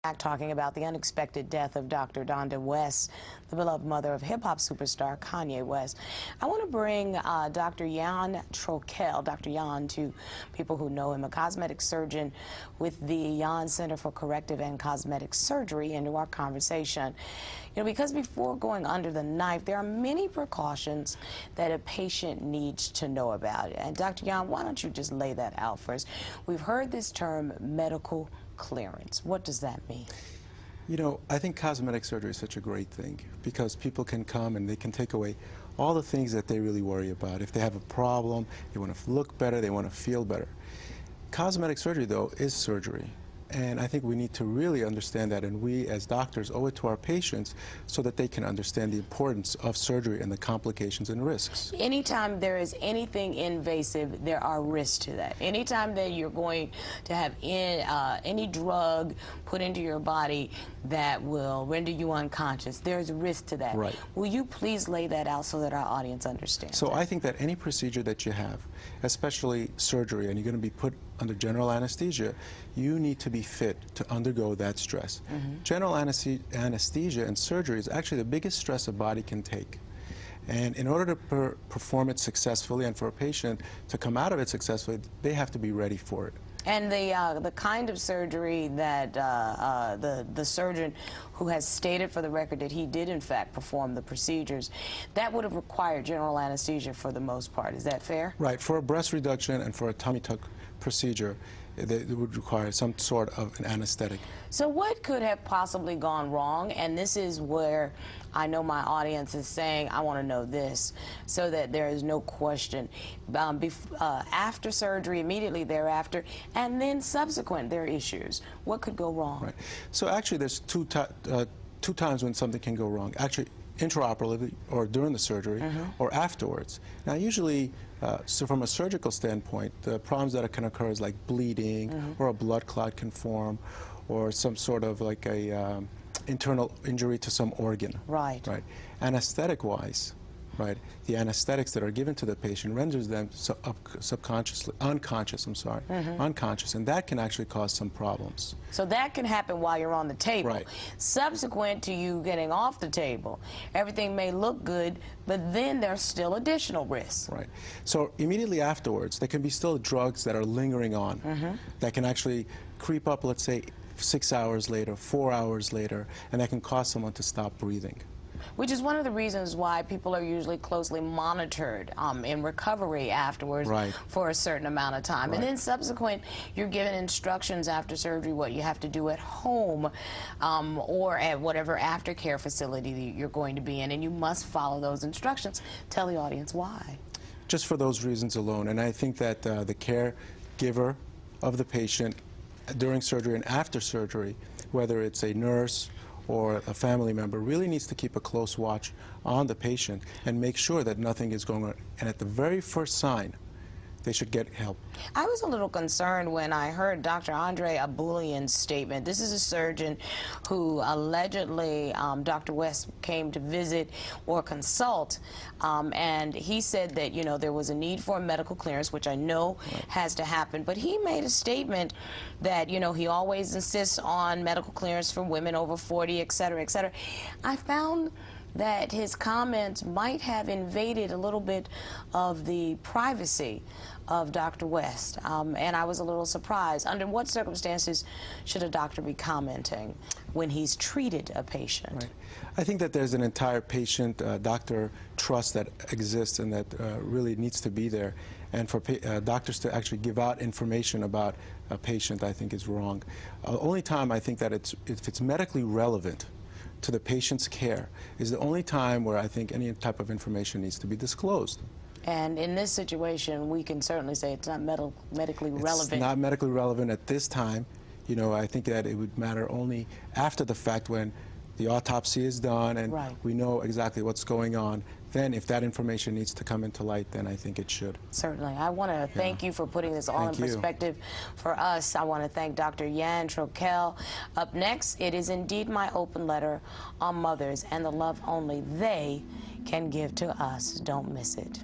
Back talking about the unexpected death of Dr. Donda West, the beloved mother of hip-hop superstar Kanye West. I want to bring Dr. Trokel, Dr. Jan, to people who know him, a cosmetic surgeon with the Jan Center for Corrective and Cosmetic Surgery, into our conversation. You know, because before going under the knife, there are many precautions that a patient needs to know about. And Dr. Jan, why don't you just lay that out first? We've heard this term medical clearance. What does that mean? You know, I think cosmetic surgery is such a great thing because people can come and they can take away all the things that they really worry about. If they have a problem, they want to look better, they want to feel better. Cosmetic surgery, though, is surgery. And I think we need to really understand that, and we as doctors owe it to our patients so that they can understand the importance of surgery and the complications and risks. Anytime there is anything invasive, there are risks to that. Anytime that you're going to have any drug put into your body that will render you unconscious, there's a risk to that. Right. Will you please lay that out so that our audience understands? So I think that any procedure that you have, especially surgery, and you're going to be put under general anesthesia, you need to be fit to undergo that stress. General anesthesia and surgery is actually the biggest stress a body can take. And in order to perform it successfully and for a patient to come out of it successfully, they have to be ready for it. And the kind of surgery that the surgeon who has stated for the record that he did in fact perform the procedures, that would have required general anesthesia for the most part. Is that fair? Right. For a breast reduction and for a tummy tuck procedure, it would require some sort of an anesthetic. So what could have possibly gone wrong? And this is where I know my audience is saying, I want to know this, so that there is no question. After surgery, immediately thereafter, and then subsequent, there are issues. What could go wrong? Right. So actually there's two times when something can go wrong. Actually, intraoperatively, or during the surgery, or afterwards. Now, usually, so from a surgical standpoint, the problems that can occur is like bleeding, or a blood clot can form, or some sort of like a internal injury to some organ. Right. Right. Anesthetic-wise, right, the anesthetics that are given to the patient renders them unconscious, and that can actually cause some problems. So that can happen while you're on the table. Right. Subsequent to you getting off the table, everything may look good, but then there's still additional risks. Right. So immediately afterwards, there can be still drugs that are lingering on that can actually creep up, let's say, 6 hours later, 4 hours later, and that can cause someone to stop breathing. Which is one of the reasons why people are usually closely monitored in recovery afterwards for a certain amount of time. And then subsequent, you're given instructions after surgery what you have to do at home or at whatever aftercare facility that you're going to be in, and you must follow those instructions. Tell the audience why. Just for those reasons alone. And I think that the caregiver of the patient during surgery and after surgery, whether it's a nurse or a family member, really needs to keep a close watch on the patient and make sure that nothing is going on. And at the very first sign, they should get help. I was a little concerned when I heard Dr. Andre Aboulian's statement. This is a surgeon who allegedly Dr. West came to visit or consult, and he said that, you know, there was a need for a medical clearance, which I know has to happen, but he made a statement that, you know, he always insists on medical clearance for women over 40, et cetera, et cetera. I found that his comments might have invaded a little bit of the privacy of Dr. West, and I was a little surprised. Under what circumstances should a doctor be commenting when he's treated a patient? Right. I think that there's an entire patient-doctor trust that exists and that really needs to be there. And for doctors to actually give out information about a patient, I think is wrong. Only time I think that if it's medically relevant to the patient's care is the only time where I think any type of information needs to be disclosed. And in this situation, we can certainly say it's not medically relevant. It's not medically relevant at this time. You know, I think that it would matter only after the fact when the autopsy is done and we know exactly what's going on. Then if that information needs to come into light, then I think it should. Certainly. I want to thank you for putting this all in perspective for us. I want to thank Dr. Jan Trokel. Up next, it is indeed my open letter on mothers and the love only they can give to us. Don't miss it.